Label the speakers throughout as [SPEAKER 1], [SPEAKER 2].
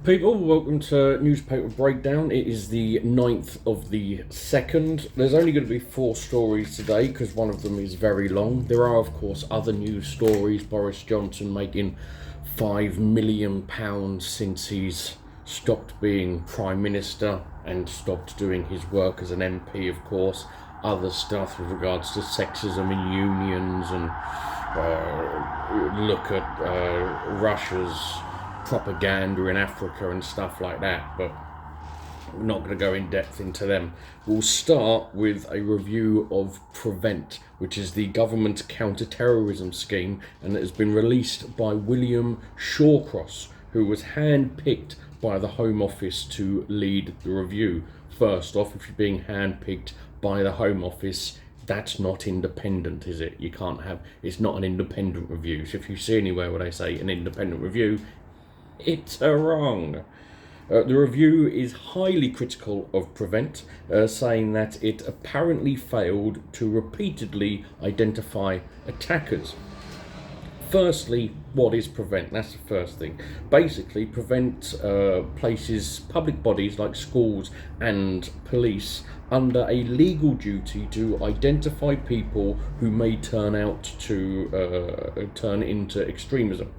[SPEAKER 1] People, welcome to Newspaper Breakdown. It is the 9th of the 2nd. There's only going to be 4 stories today because one of them is very long. There are, of course, other news stories. Boris Johnson making £5 million since he's stopped being Prime Minister and stopped doing his work as an MP, of course. Other stuff with regards to sexism in unions and look at Russia's propaganda in Africa and stuff like that, but we're not going to go in depth into them. We'll start with a review of Prevent, which is the government counter-terrorism scheme, and it has been released by William Shawcross, who was hand-picked by the Home Office to lead the review. First off, if you're being hand-picked by the Home Office, that's not independent, is it? You can't have, it's not an independent review. So if you see anywhere where they say an independent review, it's wrong. The review is highly critical of Prevent, saying that it apparently failed to repeatedly identify attackers. Firstly, what is Prevent? That's the first thing. Basically, Prevent places public bodies like schools and police under a legal duty to identify people who may turn into extremism.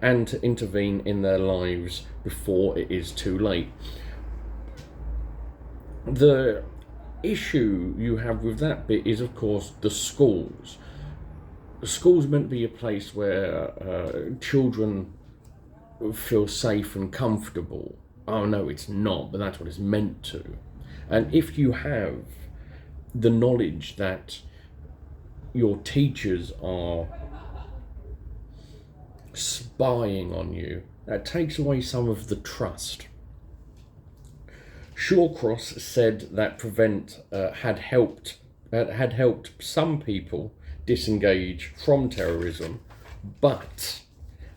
[SPEAKER 1] And to intervene in their lives before it is too late. The issue you have with that bit is, of course, the schools. The schools meant to be a place where children feel safe and comfortable. Oh no, it's not, but that's what it's meant to. And if you have the knowledge that your teachers are spying on you, that takes away some of the trust. Shawcross said that Prevent had helped some people disengage from terrorism, but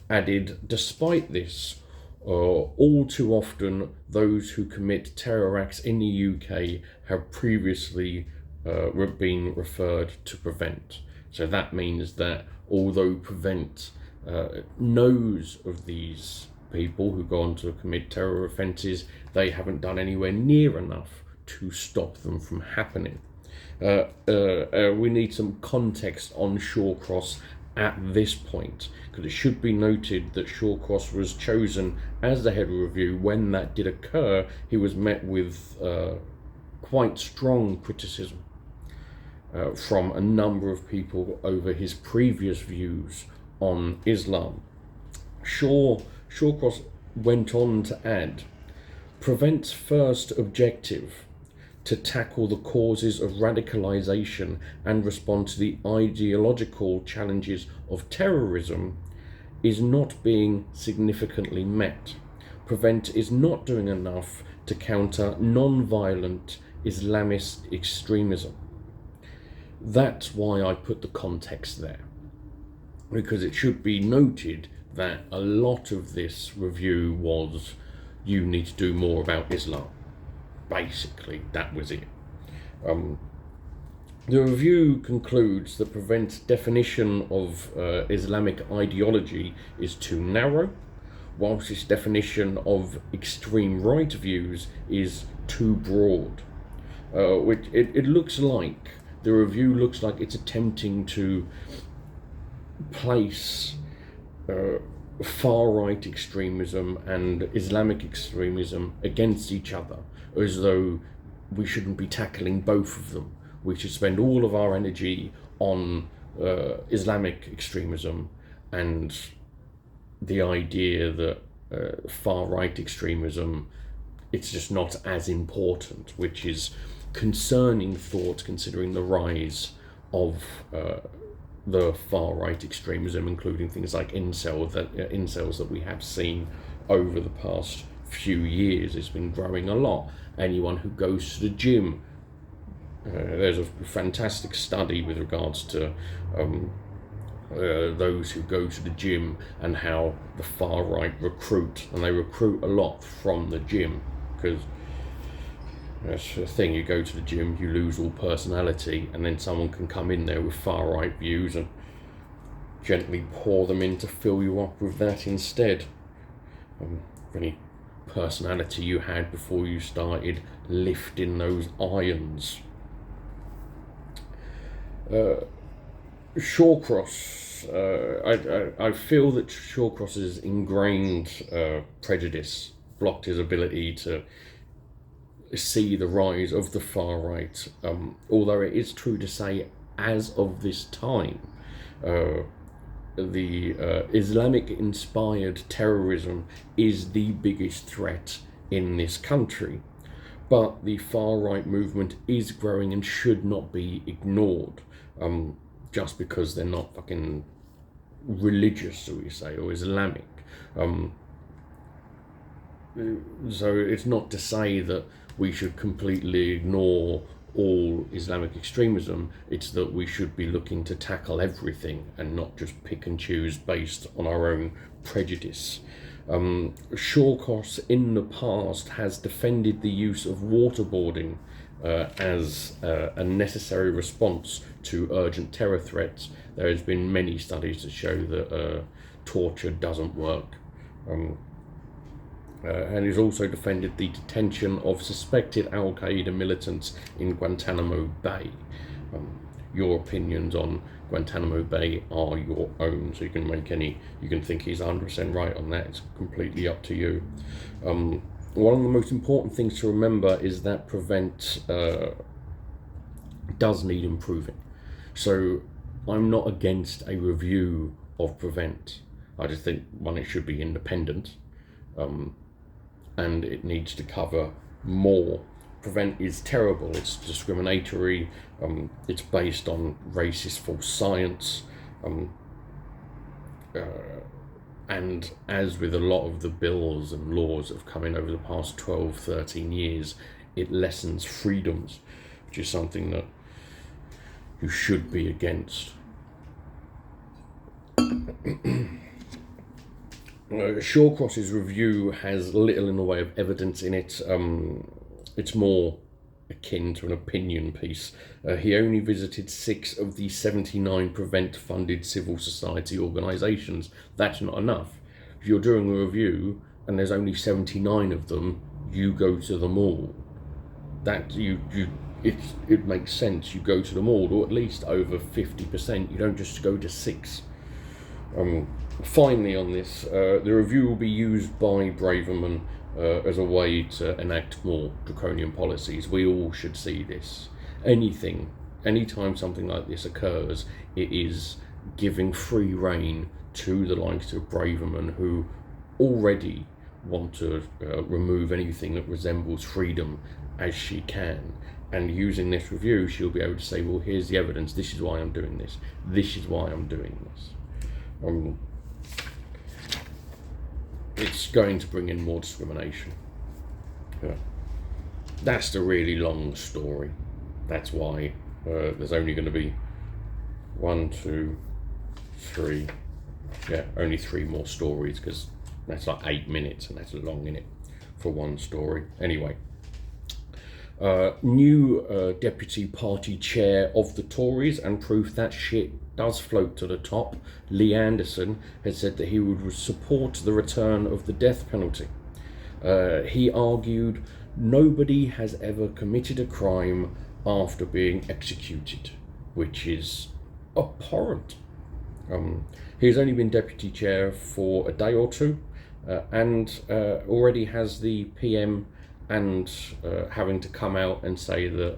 [SPEAKER 1] added, despite this, all too often those who commit terror acts in the UK have previously been referred to Prevent. So that means that although Prevent knows of these people who go on to commit terror offences, they haven't done anywhere near enough to stop them from happening. We need some context on Shawcross at this point, because it should be noted that Shawcross was chosen as the head of review. When that did occur, he was met with quite strong criticism from a number of people over his previous views on Islam. Shawcross went on to add, Prevent's first objective, to tackle the causes of radicalisation and respond to the ideological challenges of terrorism, is not being significantly met. Prevent is not doing enough to counter non-violent Islamist extremism. That's why I put the context there, because it should be noted that a lot of this review was, you need to do more about Islam. Basically, that was it. The review concludes that Prevent's definition of Islamic ideology is too narrow, whilst its definition of extreme right views is too broad. Which it looks like, the review looks like it's attempting to place far-right extremism and Islamic extremism against each other, as though we shouldn't be tackling both of them. We should spend all of our energy on Islamic extremism and the idea that far-right extremism, it's just not as important, which is concerning thought considering the rise of the far-right extremism, including things like incels that we have seen over the past few years. It's been growing a lot. Anyone who goes to the gym, there's a fantastic study with regards to those who go to the gym and how the far right recruit, and they recruit a lot from the gym, because that's the thing, you go to the gym, you lose all personality, and then someone can come in there with far right views and gently pour them in to fill you up with that instead. If any personality you had before you started lifting those irons. Shawcross, I feel that Shawcross's ingrained prejudice blocked his ability to see the rise of the far right, although it is true to say, as of this time, the Islamic-inspired terrorism is the biggest threat in this country. But the far-right movement is growing and should not be ignored, just because they're not fucking religious, so we say, or Islamic. So it's not to say that we should completely ignore all Islamic extremism. It's that we should be looking to tackle everything and not just pick and choose based on our own prejudice. Shawcross in the past has defended the use of waterboarding as a necessary response to urgent terror threats. There has been many studies to show that torture doesn't work. And he's also defended the detention of suspected Al-Qaeda militants in Guantanamo Bay. Your opinions on Guantanamo Bay are your own, so you can think he's 100% right on that. It's completely up to you. One of the most important things to remember is that Prevent does need improving. So I'm not against a review of Prevent. I just think, one, it should be independent. And it needs to cover more. Prevent is terrible, it's discriminatory, it's based on racist false science, and as with a lot of the bills and laws that have come in over the past 12, 13 years, it lessens freedoms, which is something that you should be against. Shawcross's review has little in the way of evidence in it. It's more akin to an opinion piece. He only visited 6 of the 79 Prevent-funded civil society organisations. That's not enough. If you're doing a review and there's only 79 of them, you go to them all. It makes sense. You go to them all, or at least over 50%. You don't just go to 6. Finally on this, the review will be used by Braverman as a way to enact more draconian policies. We all should see this. Anytime something like this occurs, it is giving free rein to the likes of Braverman, who already want to remove anything that resembles freedom as she can. And using this review, she'll be able to say, well, here's the evidence, this is why I'm doing this, this is why I'm doing this. It's going to bring in more discrimination. That's the really long story. That's why there's only going to be 1, 2, 3, only 3 more stories, because that's like 8 minutes and that's long in it for one story. Anyway, new deputy party chair of the Tories, and proof that shit does float to the top, Lee Anderson, has said that he would support the return of the death penalty. He argued nobody has ever committed a crime after being executed, which is abhorrent. He's only been deputy chair for a day or two, and already has the PM and having to come out and say that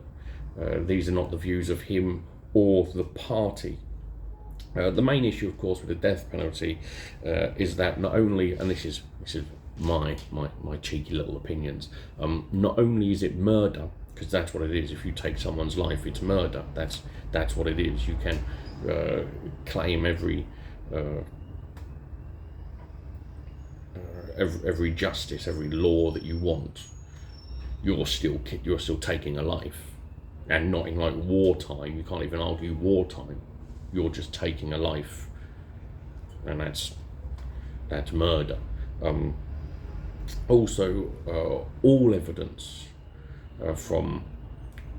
[SPEAKER 1] these are not the views of him or the party. The main issue, of course, with the death penalty is that not only, and this is my cheeky little opinions, not only is it murder, because that's what it is. If you take someone's life, it's murder. That's what it is. You can claim every justice, every law that you want. You're still taking a life, and not in like wartime. You can't even argue wartime. You're just taking a life, and that's murder. Also, all evidence from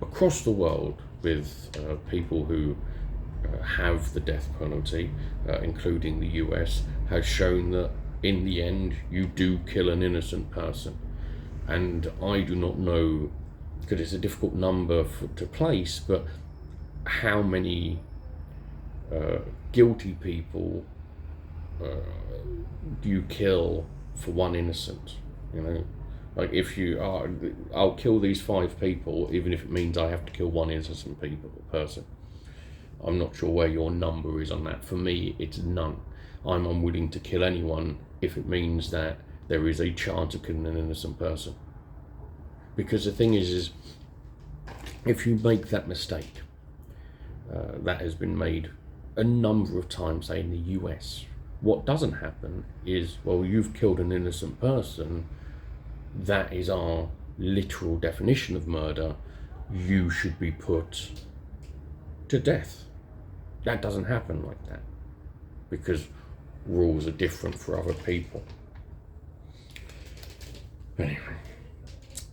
[SPEAKER 1] across the world with people who have the death penalty, including the US, has shown that in the end you do kill an innocent person. And I do not know, because it's a difficult number to place, but how many guilty people do you kill for one innocent? You know, like if you are, I'll kill these 5 people, even if it means I have to kill one innocent person. I'm not sure where your number is on that. For me, it's none. I'm unwilling to kill anyone if it means that there is a chance of killing an innocent person. Because the thing is if you make that mistake, that has been made a number of times, say in the US, what doesn't happen is, well, you've killed an innocent person, that is our literal definition of murder, you should be put to death. That doesn't happen like that, because rules are different for other people. Anyway,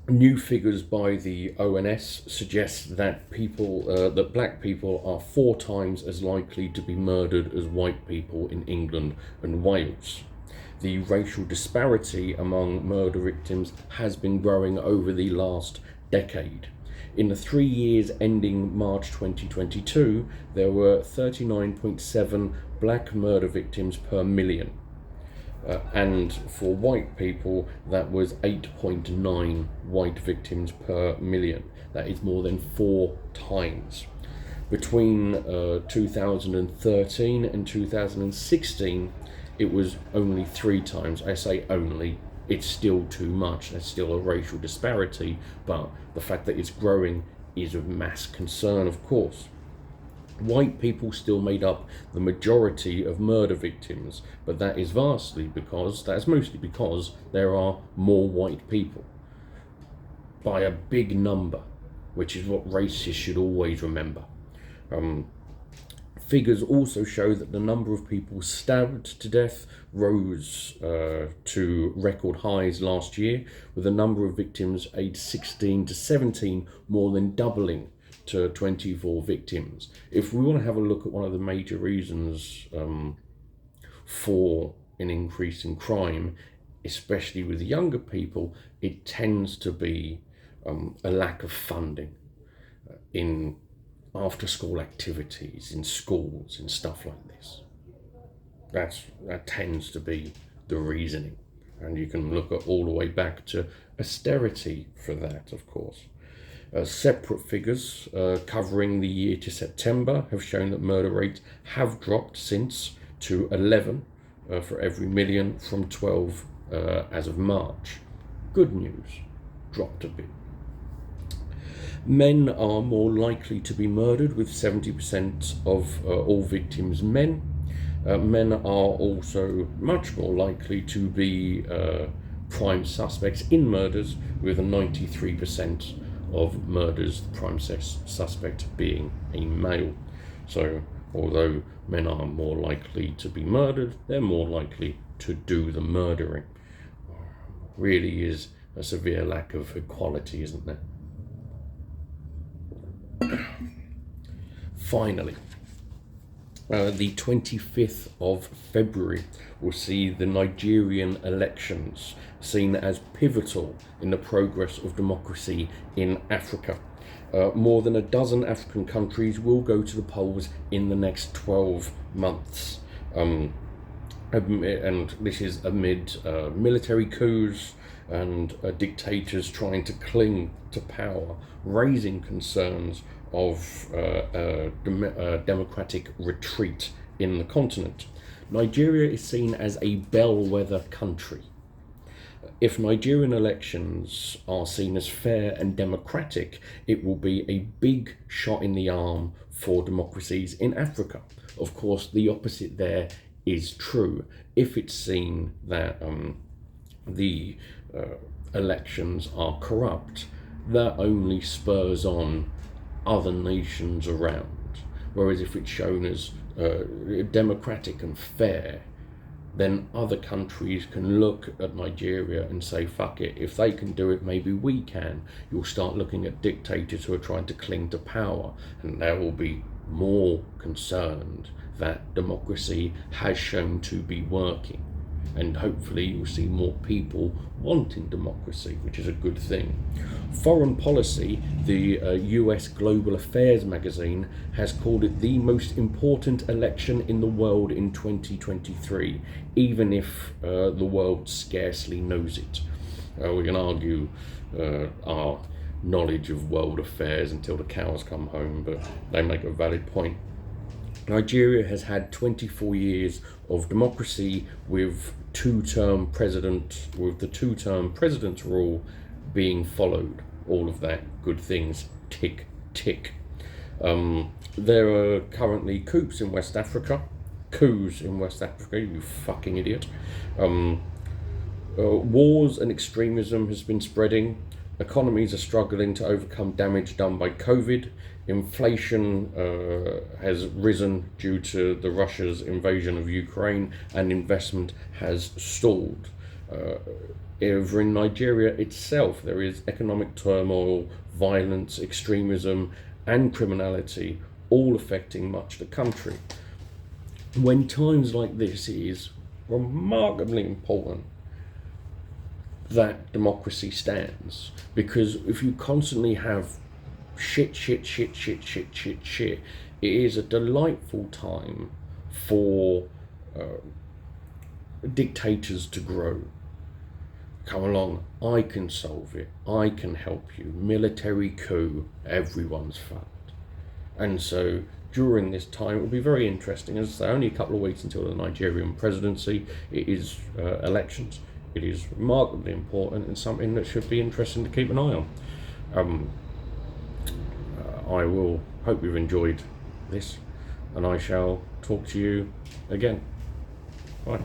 [SPEAKER 1] new figures by the ONS suggest that that black people are 4 times as likely to be murdered as white people in England and Wales. The racial disparity among murder victims has been growing over the last decade. In the 3 years ending March 2022, there were 39.7 black murder victims per million. And for white people, that was 8.9 white victims per million. That is more than 4 times. Between 2013 and 2016, it was only 3 times. I say only, it's still too much. There's still a racial disparity, but the fact that it's growing is of mass concern, of course. White people still made up the majority of murder victims, but that is mostly because there are more white people by a big number, which is what racists should always remember. Figures also show that the number of people stabbed to death rose to record highs last year, with the number of victims aged 16 to 17 more than doubling to 24 victims. If we want to have a look at one of the major reasons for an increase in crime, especially with younger people, it tends to be a lack of funding in after-school activities, in schools and stuff like this. That tends to be the reasoning. And you can look at all the way back to austerity for that, of course. Separate figures covering the year to September have shown that murder rates have dropped since to 11 for every million from 12 as of March. Good news, dropped a bit. Men are more likely to be murdered, with 70% of all victims men. Men are also much more likely to be prime suspects in murders, with a 93% of murders, the prime suspect being a male. So although men are more likely to be murdered, they're more likely to do the murdering. Really is a severe lack of equality, isn't there? Finally, the 25th of February will see the Nigerian elections seen as pivotal in the progress of democracy in Africa. More than a dozen African countries will go to the polls in the next 12 months. And this is amid military coups and dictators trying to cling to power, raising concerns of democratic retreat in the continent. Nigeria is seen as a bellwether country. If Nigerian elections are seen as fair and democratic, it will be a big shot in the arm for democracies in Africa. Of course, the opposite there is true. If it's seen that the elections are corrupt, that only spurs on other nations around. Whereas if it's shown as democratic and fair, then other countries can look at Nigeria and say, fuck it, if they can do it, maybe we can. You'll start looking at dictators who are trying to cling to power, and they will be more concerned that democracy has shown to be working. and hopefully you'll see more people wanting democracy, which is a good thing. Foreign policy, the US Global Affairs magazine has called it the most important election in the world in 2023, even if the world scarcely knows it. We can argue our knowledge of world affairs until the cows come home, but they make a valid point. Nigeria has had 24 years of democracy with the two-term president's rule being followed. All of that good things, tick, tick. There are currently coups in West Africa, you fucking idiot. Wars and extremism has been spreading. Economies are struggling to overcome damage done by COVID. Inflation has risen due to the Russia's invasion of Ukraine, and investment has stalled. Over in Nigeria itself, there is economic turmoil, violence, extremism, and criminality, all affecting much of the country. When times like this, it is remarkably important that democracy stands, because if you constantly have shit, it is a delightful time for dictators to grow. Come along, I can solve it, I can help you. Military coup, everyone's fucked. And so during this time, it will be very interesting. As I say, only a couple of weeks until the Nigerian presidency. It is elections. It is remarkably important and something that should be interesting to keep an eye on. I will hope you've enjoyed this, and I shall talk to you again. Bye.